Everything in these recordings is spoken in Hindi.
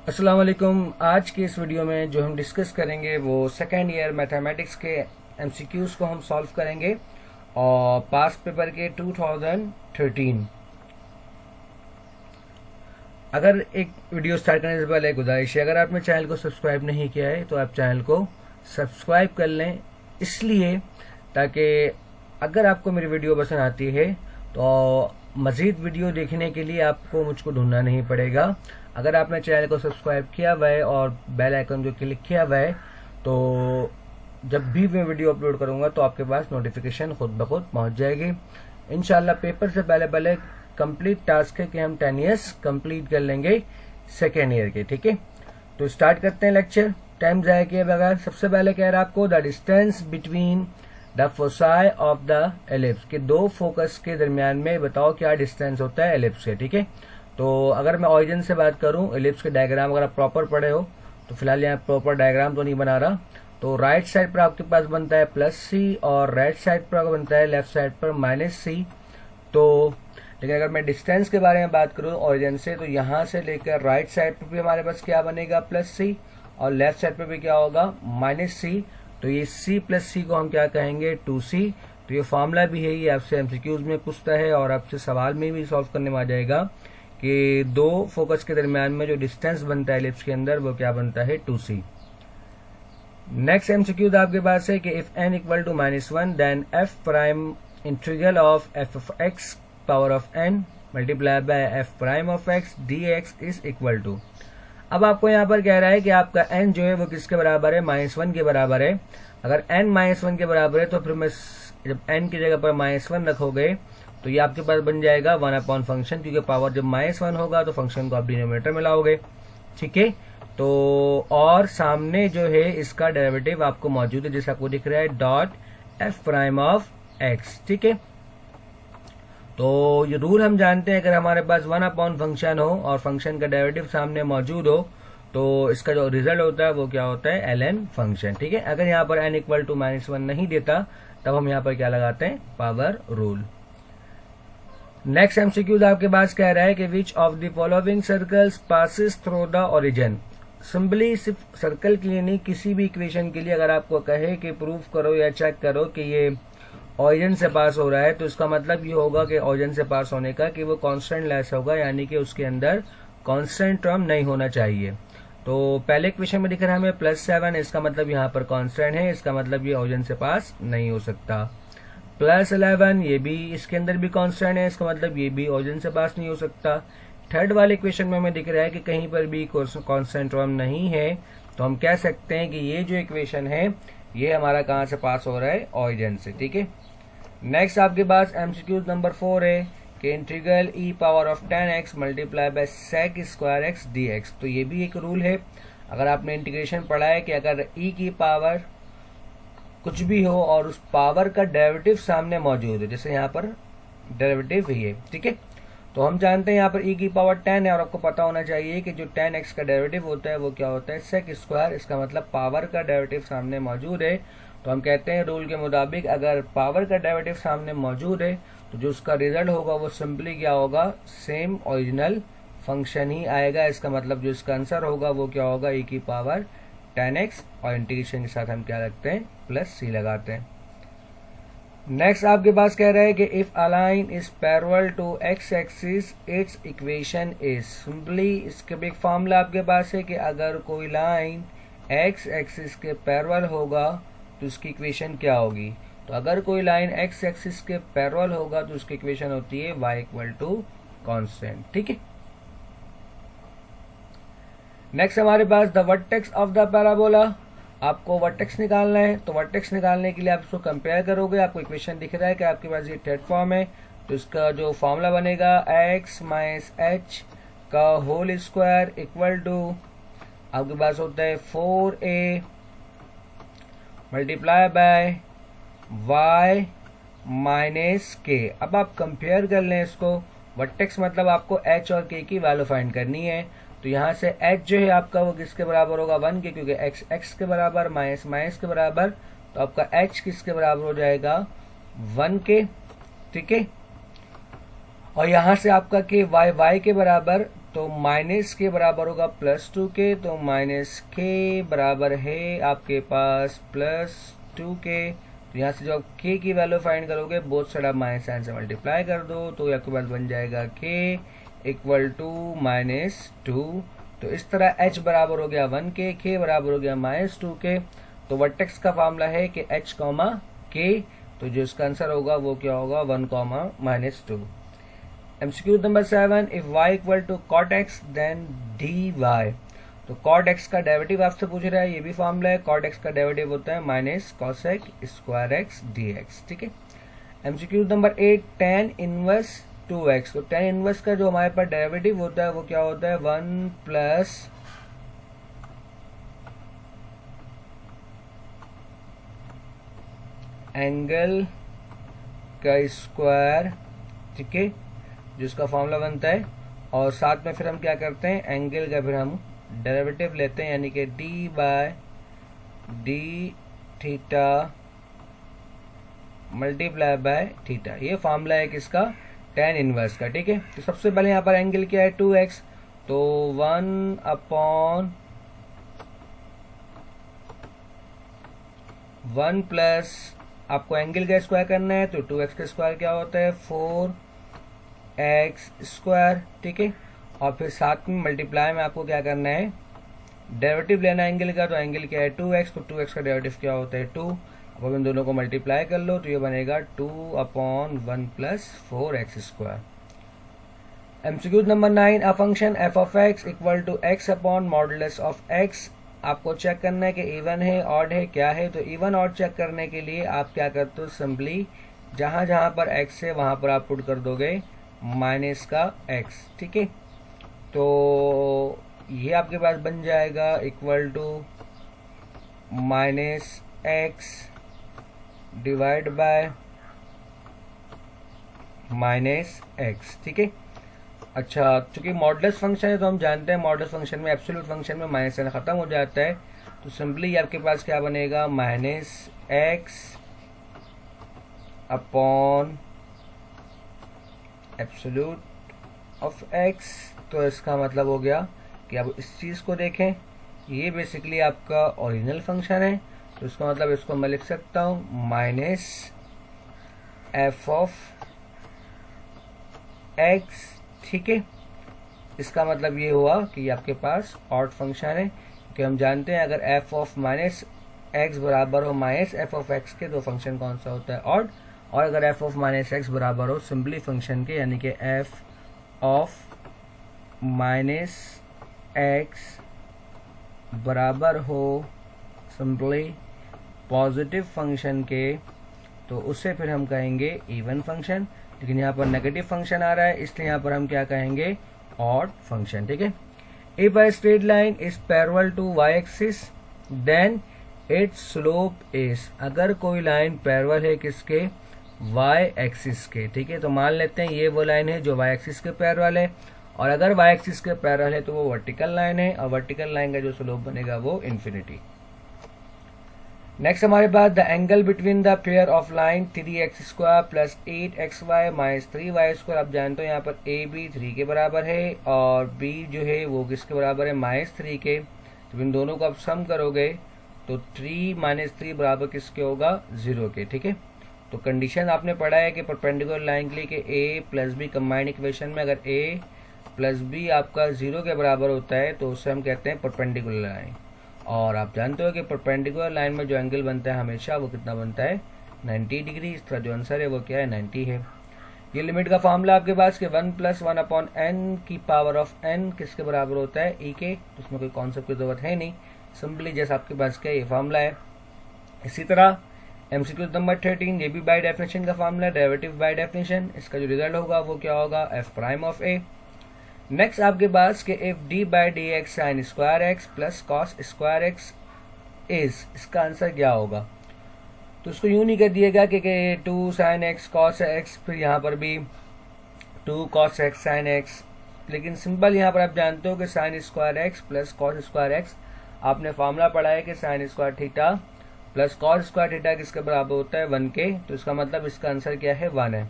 अस्सलाम वालेकुम। आज के इस वीडियो में जो हम डिस्कस करेंगे वो सेकेंड ईयर मैथमेटिक्स के एमसीक्यूज को हम सॉल्व करेंगे और पास पेपर के 2013। अगर एक वीडियो स्टार्ट करने से पहले गुजारिश है, अगर आपने चैनल को सब्सक्राइब नहीं किया है तो आप चैनल को सब्सक्राइब कर लें, इसलिए ताकि अगर आपको मेरी वीडियो पसंद आती है तो मजीद वीडियो देखने के लिए आपको मुझको ढूंढना नहीं पड़ेगा। अगर आपने चैनल को सब्सक्राइब किया हुआ है और बेल आइकन जो क्लिक किया हुआ है तो जब भी मैं वीडियो अपलोड करूंगा तो आपके पास नोटिफिकेशन खुद ब खुद पहुंच जाएगी। इंशाल्लाह पेपर से पहले पहले कंप्लीट टास्क है कि हम 10 ईयर्स कंप्लीट कर लेंगे सेकेंड ईयर के। ठीक है, तो स्टार्ट करते हैं लेक्चर टाइम जाए किए बगैर। सबसे पहले कह रहा है आपको the distance between the foci of the ellipse, के दो फोकस के दरमियान में बताओ क्या डिस्टेंस होता है एलिप्स से। ठीक है, तो अगर मैं ऑरिजिन से बात करूं, एलिप्स के डायग्राम अगर आप प्रॉपर पढ़े हो तो फिलहाल यहाँ प्रॉपर डायग्राम तो नहीं बना रहा, तो राइट साइड पर आपके पास बनता है +c और राइट साइड पर बनता है लेफ्ट साइड पर -c। तो लेकिन अगर मैं डिस्टेंस के बारे में बात करूं ऑरिजिन से, तो यहाँ से लेकर राइट साइड पर भी हमारे पास क्या बनेगा +c और लेफ्ट साइड पर भी क्या होगा -c। तो ये c + c को हम क्या कहेंगे 2c। तो ये फॉर्मूला भी है, ये आपसे एमसीक्यूज में पूछता है और आपसे सवाल में भी सॉल्व करने में आ जाएगा कि दो फोकस के दरमियान में जो डिस्टेंस बनता है एलिप्स के अंदर वो क्या बनता है 2c। नेक्स्ट एमसीक्यू आपके पास है कि if n equal to -1 then f prime integral of f of x power of n multiply by f prime of x dx is equal to. अब आपको यहाँ पर कह रहा है कि आपका n जो है वो किसके बराबर है, -1 के बराबर है। अगर n -1 के बराबर है तो फिर मैं जब n की जगह पर -1 रखोगे तो ये आपके पास बन जाएगा 1 फंक्शन, क्योंकि पावर जब -1 होगा तो फंक्शन को आप डिनोमिनेटर में लाओगे। ठीक है, तो और सामने जो है इसका डेरिवेटिव आपको मौजूद है जैसा आपको दिख रहा है dot f prime of x। ठीक है, तो ये रूल हम जानते हैं, अगर हमारे पास 1 फंक्शन हो और फंक्शन का डेरिवेटिव सामने मौजूद हो तो इसका जो रिजल्ट होता है वो क्या होता है ln फंक्शन। ठीक है, अगर यहाँ पर n इक्वल टू -1 नहीं देता तब हम यहाँ पर क्या लगाते हैं, पावर रूल। नेक्स्ट एमसीक्यू आपके पास कह रहा है कि which of the following circles passes through the origin. Simply सिर्फ सर्कल के लिए नहीं, किसी भी इक्वेशन के लिए अगर आपको कहे कि प्रूफ करो या चेक करो कि ये ओरिजिन से पास हो रहा है तो इसका मतलब ये होगा कि ओरिजिन से पास होने का कि वो कांस्टेंट लेस होगा, यानी कि उसके अंदर कांस्टेंट टर्म नहीं होना चाहिए। तो पहले इक्वेशन में दिख रहा है हमें +7, इसका मतलब यहाँ पर कांस्टेंट है, इसका मतलब ये ओरिजिन से पास नहीं हो सकता। +11 ये भी इसके अंदर भी कांस्टेंट है, इसका मतलब ये भी ओरिजिन से पास नहीं हो सकता। थर्ड वाले इक्वेशन में हमें दिख रहा है कि कहीं पर भी कांस्टेंट टर्म नहीं है, तो हम कह सकते हैं कि ये जो इक्वेशन है ये हमारा कहाँ से पास हो रहा है, ओरिजिन से। ठीक है, नेक्स्ट आपके पास एमसीक्यू नंबर 4 है कि integral e power of 10x multiply by sec square x dx। तो ये भी एक रूल है, अगर आपने इंटीग्रेशन पढ़ा है कि अगर e की पावर कुछ भी हो और उस पावर का डेरिवेटिव सामने मौजूद है, जैसे यहाँ पर डेरिवेटिव ही है। ठीक है, तो हम जानते हैं यहाँ पर e की पावर 10 है और आपको पता होना चाहिए कि जो 10x का डेरिवेटिव होता है वो क्या होता है, sec स्क्वायर। इसका मतलब पावर का डेरिवेटिव सामने मौजूद है, तो हम कहते हैं रूल के मुताबिक अगर पावर का डेरिवेटिव सामने मौजूद है तो जो उसका रिजल्ट होगा वो सिंपली क्या होगा, सेम ओरिजिनल फंक्शन ही आएगा। इसका मतलब जो इसका आंसर होगा वो क्या होगा, e की पावर 10x और इंटीग्रेशन के साथ हम क्या रखते हैं, +c लगाते हैं। नेक्स्ट आपके पास कह रहा है कि if a line is parallel to x axis its equation is. Simply इसके भी एक फॉर्मूला आपके पास है कि अगर कोई लाइन x एक्सिस के पैरेलल होगा तो उसकी इक्वेशन क्या होगी। तो अगर कोई लाइन x एक्सिस के पैरेलल होगा तो उसकी इक्वेशन होती है y इक्वल टू कांस्टेंट। ठीक है, नेक्स्ट हमारे पास the vertex of the parabola. आपको वर्टेक्स निकालना है, तो वर्टेक्स निकालने के लिए आप इसको कंपेयर करोगे, आपको इक्वेशन दिख रहा है कि आपके पास ये थर्ड फॉर्म है, तो इसका जो फॉर्मूला बनेगा x - h का होल स्क्वायर इक्वल टू आपके पास होता है 4a multiply by y minus k। अब आप कंपेयर कर लें इसको, वर्टेक्स मतलब आपको h और k की वैल्यू फाइंड करनी है। तो यहाँ से h जो है आपका वो किसके बराबर होगा, 1 के, क्योंकि x x के बराबर माइनस के बराबर, तो आपका h किसके बराबर हो जाएगा, 1 के। ठीक है, और यहाँ से आपका k y y के बराबर, तो माइनस के बराबर होगा +2k, तो माइनस के बराबर है आपके पास +2k। तो यहाँ से जो आप k की वैल्यू फाइंड करोगे बोथ साइड आप माइनस साइन से मल्टीप्लाई कर दो, तो आपके पास बन जाएगा k इक्वल टू -2। तो इस तरह h बराबर हो गया 1k, k बराबर हो गया -2k। तो वर्टेक्स का फार्मूला है कि h, k, तो जो इसका आंसर होगा वो क्या होगा 1, -2। MCQ number 7, if y equal to cot x then dy। तो cot x का डेरिवेटिव आपसे पूछ रहा है, ये भी फार्मूला है, cot x का डेरिवेटिव होता है -cosec स्क्वायर x dx, ठीक है। MCQ number 8, tan inverse 2x। तो tan इनवर्स का जो हमारे पास डेरिवेटिव होता है वो क्या होता है 1 प्लस एंगल का स्क्वायर, ठीक है, जिसका फॉर्मूला बनता है। और साथ में फिर हम क्या करते हैं, एंगल का फिर हम डेरिवेटिव लेते हैं, यानी कि d by d theta multiply by theta. ये फॉर्मूला है किसका, tan इनवर्स का, ठीक है। तो सबसे पहले यहाँ पर एंगल क्या है 2x, तो 1/1 प्लस आपको एंगल का स्क्वायर करना है, तो 2x का स्क्वायर क्या होता है 4x स्क्वायर, ठीक है। और फिर साथ में मल्टीप्लाई में आपको क्या करना है, डेरिवेटिव लेना है एंगल का, तो एंगल क्या है 2x, तो 2x का डेरिवेटिव क्या होता है 2। अब इन दोनों को मल्टीप्लाई कर लो तो ये बनेगा 2/1 plus 4x square. MCQ number 9, a function f of x equal to x upon modulus of x। आपको चेक करना है कि इवन है ऑड है क्या है। तो इवन ऑड चेक करने के लिए आप क्या करते हो, सिंपली जहां जहां पर x है वहां पर आप पुट कर दोगे माइनस का x, ठीक है। तो ये आपके पास बन जाएगा equal to -x divide by -x, ठीक है। अच्छा, चूंकि मॉडुलस फंक्शन है तो हम जानते हैं मॉडुलस फंक्शन में, एब्सोल्यूट फंक्शन में माइनस साइन खत्म हो जाता है। तो सिंपली आपके पास क्या बनेगा -x upon absolute of x। तो इसका मतलब हो गया कि आप इस चीज को देखें, ये बेसिकली आपका ओरिजिनल फंक्शन है। तो इसका मतलब इसको मैं लिख सकता हूं -f ऑफ x, ठीक है। इसका मतलब ये हुआ कि आपके पास ऑड फंक्शन है, कि हम जानते हैं अगर f ऑफ -x बराबर हो -f ऑफ x के, तो फंक्शन कौन सा होता है ऑड। और अगर f ऑफ -x बराबर हो सिंपली फंक्शन के, यानी कि f ऑफ -x बराबर हो सिंपली पॉजिटिव फंक्शन के, तो उसे फिर हम कहेंगे इवन फंक्शन। लेकिन यहाँ पर नेगेटिव फंक्शन आ रहा है, इसलिए यहाँ पर हम क्या कहेंगे ऑड फंक्शन, ठीक है। If a straight line is parallel to y axis then its slope is. अगर कोई लाइन पैरेलल है किसके, y एक्सिस के, ठीक है। तो मान लेते हैं ये वो लाइन है जो y एक्सिस के पैरेलल है, और अगर y एक्सिस के पैरेलल है तो वो वर्टिकल लाइन है, और वर्टिकल लाइन का जो स्लोप बनेगा वो इन्फिनिटी। नेक्स्ट हमारे पास the angle between the pair of line 3x square plus 8xy minus 3y square. आप जानते हो यहाँ पर ए बी 3 के बराबर है और b जो है वो किसके बराबर है -3 के। तो इन दोनों को आप सम करोगे तो 3 - 3 बराबर किसके होगा 0 के, ठीक है। तो कंडीशन आपने पढ़ा है कि परपेंडिकुलर लाइन के लिए कि a plus B combined equation में अगर a प्लस बी आपका 0 के बराबर होता है तो उसे हम कहते हैं परपेंडिकुलर लाइन। और आप जानते हो कि परपेंडिकुलर लाइन में जो एंगल बनता है हमेशा वो कितना बनता है 90 डिग्री। इसका जो आंसर है वो क्या है 90 है। ये लिमिट का फॉर्मूला आपके पास कि 1 + 1/n की पावर ऑफ n किसके बराबर होता है e के। उसमें कोई कॉन्सेप्ट की जरूरत है नहीं, सिंपली जैसे आपके पास क्या ये फॉर्मूला है। इसी तरह MCQ नंबर 13, ये भी बाय डेफिनेशन का फॉर्मूला, डेरिवेटिव बाय डेफिनेशन। इसका जो रिजल्ट होगा वो क्या होगा f prime of a। Next आपके पास कि if d by D x sine square x plus cos square x is, इसका आंसर क्या होगा। तो उसको यूं नहीं कर दिएगा कि 2 sin x cos x, फिर यहाँ पर भी 2 cos x sin x, लेकिन सिंपल यहाँ पर आप जानते हो कि sine square x plus cos square x. आपने फॉर्मूला पढ़ा है कि sine square theta plus cos square theta किसके बराबर होता है 1 के। तो इसका मतलब इसका आंसर क्या है 1 है,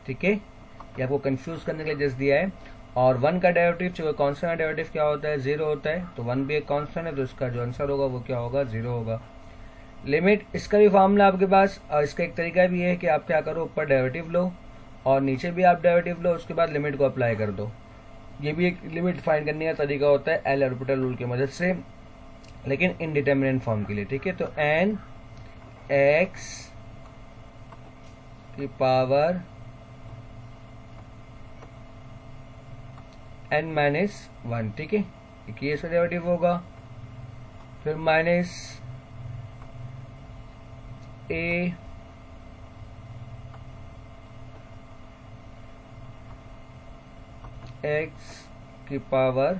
ठीक है। ये आपको कंफ्यूज करने के लिए जस्ट दिया है। और 1 का डेरिवेटिव, चूंकि कांस्टेंट का डेरिवेटिव क्या होता है, 0 होता है, तो 1 भी एक कांस्टेंट है, तो इसका जो आंसर होगा वो क्या होगा, 0 होगा। लिमिट, इसका भी फॉर्मूला आपके पास, और इसका एक तरीका भी है कि आप क्या करो, ऊपर डेरिवेटिव लो और नीचे भी आप डेरिवेटिव लो, उसके बाद लिमिट को अप्लाई कर दो। ये भी एक लिमिट फाइंड करने का तरीका होता है एल ऑर्बिटल रूल की मदद से, लेकिन इनडिटरमिनेंट फॉर्म के लिए, ठीक है। तो एन एक्स की पावर एन माइनस 1, ठीक है, एक ये इसका डेरिवेटिव होगा। फिर माइनस ए एक्स की पावर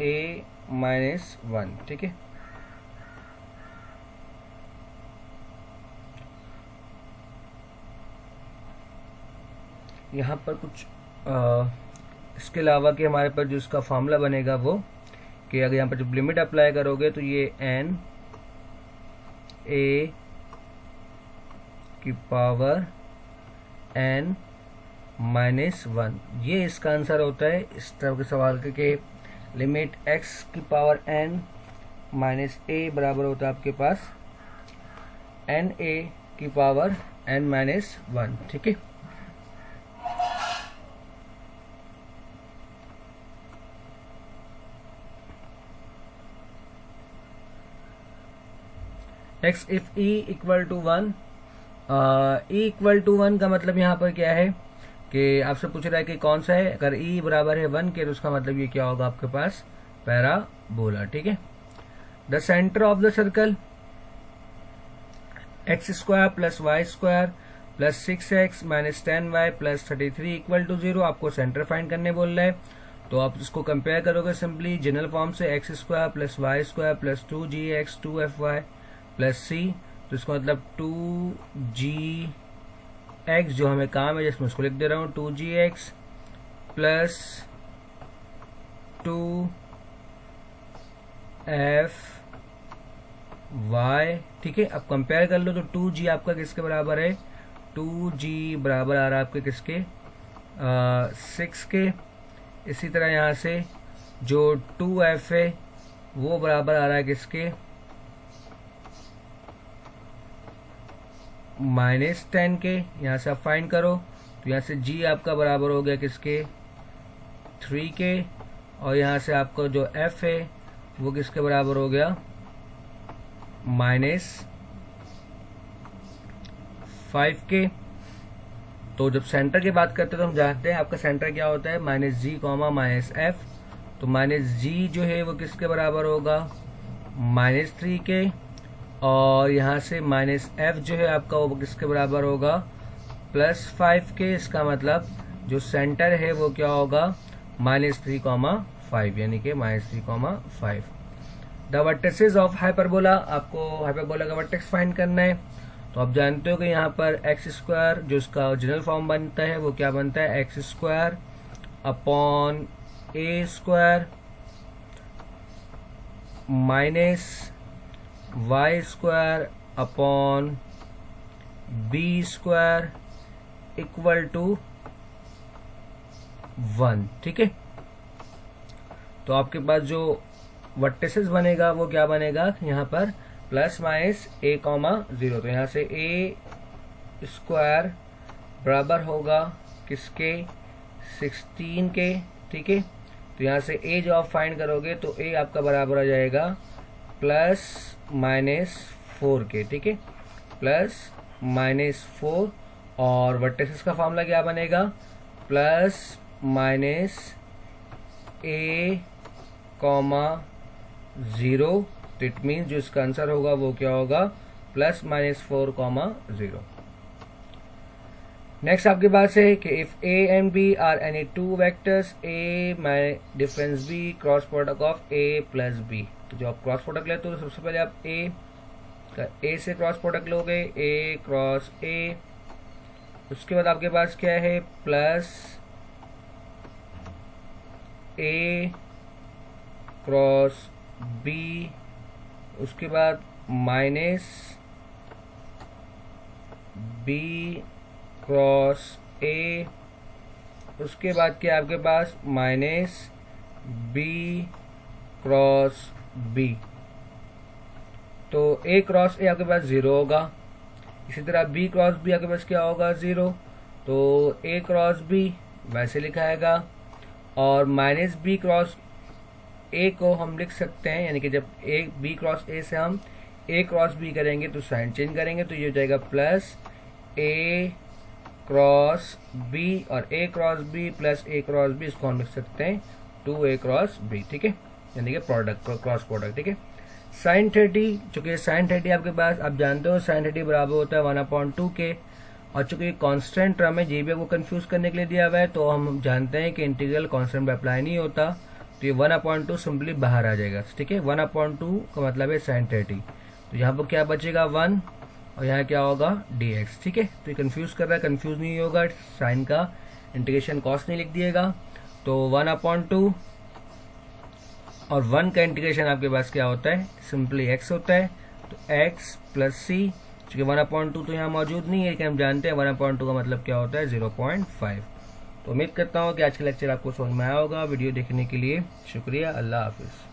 ए माइनस 1, ठीक है। यहाँ पर कुछ इसके अलावा कि हमारे पास जो इसका फॉर्मूला बनेगा वो कि अगर यहाँ पर जब लिमिट अप्लाई करोगे तो ये एन ए की पावर एन माइनस 1, ये इसका आंसर होता है इस तरह के सवाल के लिमिट एक्स की पावर एन माइनस ए बराबर होता है आपके पास एन ए की पावर एन माइनस 1, ठीक है। X if e equal to 1, e equal to 1 का मतलब यहाँ पर क्या है कि आपसे पूछ रहा है कि कौन सा है। अगर ई बराबर है 1 के तो उसका मतलब ये क्या होगा आपके पास, पैराबोला, ठीक है। The centre of the circle x square plus y square plus 6x minus 10y plus 33 equal to 0, आपको सेंटर फाइंड करने बोल रहा है। तो आप इसको कंपेयर करोगे सिंपली जनरल फॉर्म से, x square plus y square plus 2gx 2fy plus c, तो इसका मतलब 2gx जो हमें काम है जिसमें उसको लिख दे रहा हूं 2gx प्लस 2fy, ठीक है। अब कंपेयर कर लो तो 2g आपका किसके बराबर है, 2g बराबर आ रहा है आपके किसके, 6 के। इसी तरह यहाँ से जो 2f है वो बराबर आ रहा है किसके, माइनस 10 के। यहाँ से आप फाइंड करो तो यहाँ से g आपका बराबर हो गया किसके, 3 के, और यहाँ से आपका जो f है वो किसके बराबर हो गया, माइनस 5 के। तो जब सेंटर की बात करते हैं तो हम जानते हैं आपका सेंटर क्या होता है, माइनस जी कॉमा माइनस एफ। तो माइनस जी जो है वो किसके बराबर होगा, माइनस 3 के, और यहाँ से माइनस एफ जो है आपका वो किसके बराबर होगा, प्लस 5 के। इसका मतलब जो सेंटर है वो क्या होगा, माइनस 3,5, यानी कि minus 3,5। The vertexes of hyperbola, आपको हाइपरबोला का वर्टेक्स फाइंड करना है। तो आप जानते हो कि यहाँ पर एक्स स्क्वायर जो इसका ओरिजिनल फॉर्म बनता है वो क्या बनता है, x square upon a square minus y square upon b square equal to 1, ठीक है। तो आपके पास जो वर्टेसेस बनेगा वो क्या बनेगा, यहाँ पर प्लस माइनस a, 0। तो यहाँ से a स्क्वायर बराबर होगा किसके, 16 के, ठीक है। तो यहाँ से a जो आप फाइंड करोगे तो a आपका बराबर आ जाएगा प्लस माइनस 4 के, ठीक है, प्लस माइनस 4। और वर्टेक्सेस का फॉर्मूला क्या बनेगा, प्लस माइनस a, 0। तो इट मीन्स जो इसका आंसर होगा वो क्या होगा, प्लस माइनस 4, 0। नेक्स्ट आपके पास है कि if a and b are any two vectors, a my difference b cross product of a plus b. तो जो आप क्रॉस प्रोडक्ट लेते हो तो सबसे पहले आप ए से क्रॉस प्रोडक्ट लोगे, ए क्रॉस ए। उसके बाद आपके पास क्या है, प्लस ए क्रॉस बी, उसके बाद माइनस बी क्रॉस ए, उसके बाद क्या आपके पास माइनस बी क्रॉस बी, तो ए क्रॉस ए आपके पास 0 होगा। इसी तरह बी क्रॉस बी आपके पास क्या होगा 0, तो ए क्रॉस बी वैसे लिखाएगा। और माइनस बी क्रॉस ए को हम लिख सकते हैं, यानी कि जब ए बी क्रॉस ए से हम ए क्रॉस बी करेंगे तो साइन चेंज करेंगे, तो ये हो जाएगा प्लस ए क्रॉस बी, और ए क्रॉस बी प्लस ए क्रॉस बी, इसको हम लिख सकते हैं 2a क्रॉस बी, ठीक है, यानी कि प्रोडक्ट क्रॉस प्रोडक्ट, ठीक है। साइन 30, चूंकि साइन 30 आपके पास आप जानते हो साइन 30 बराबर होता है 1/2 के, और चूंकि ये कांस्टेंट टर्म है जीबीए को कंफ्यूज करने के लिए दिया हुआ है, तो हम जानते हैं कि इंटीग्रल कांस्टेंट पे अप्लाई नहीं होता, तो ये 1/2 सिंपली बाहर आ जाएगा, ठीक है। 1/2 का मतलब है साइन 30, तो यहाँ पर क्या बचेगा 1, और यहाँ क्या होगा dx, ठीक है। तो ये कंफ्यूज कर रहा है, कंफ्यूज नहीं होगा, साइन का इंटीग्रेशन कॉस नहीं लिख दिएगा, तो 1/2 और 1 का इंटीग्रेशन आपके पास क्या होता है, सिंपली x होता है, तो x प्लस सी, क्योंकि 1/2 तो यहाँ मौजूद नहीं है, लेकिन हम जानते हैं 1/2 का मतलब क्या होता है 0.5। तो उम्मीद करता हूँ कि आज का लेक्चर आपको समझ में आया होगा। वीडियो देखने के लिए शुक्रिया, अल्लाह हाफिज।